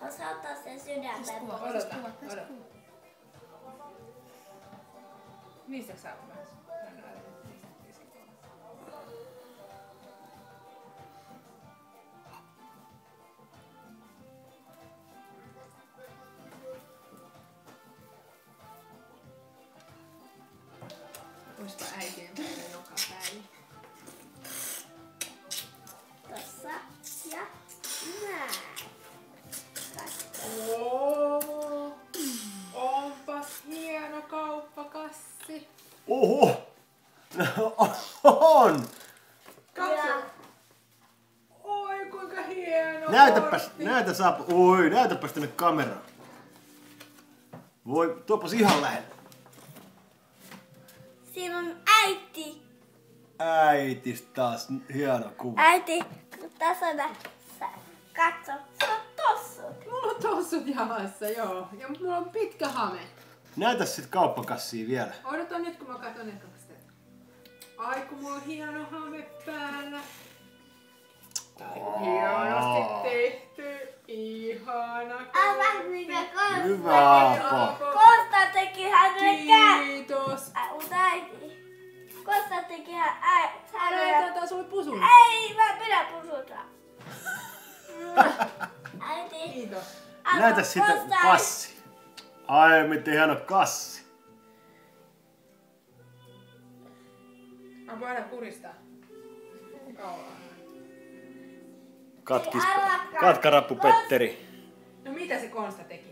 Osaa ottaa sen sydämen pois. Odota. Mistä sä oot myös? Oispa äitien päälle joka päivä. Tossa ja näin. Onpas hieno kauppakassi. Oho! On! Katso. Oi kuinka hieno. Näytäpäs tänne kameraan. Voi, tuopas ihan lähelle. Siinä on äiti. Äitis taas hieno kuva. Äiti, tässä on katso, se on tossut. Mulla on tossut jalassa, joo. Ja mulla on pitkä hame. Näytä sit kauppakassia vielä. Odota nyt, kun mä katson ne kaksi teitä. Ai kun mulla on hieno hame päällä. Hienosti tehty. Ihana. Aivan mikä Kosta. Hyvä, Apo. Kosta teki hänelle Kiitos. Mutta äiti. Kosta teki Älä hänelle. tätä sulle pusun. Ei, mä pidä pusuta. Äiti. Kiitos. Näytä sitä kassi. Ai, miten hieno kassi. Mä voin aina puristaa. Kauan. Katkarappu Petteri. No mitä se Konsta teki?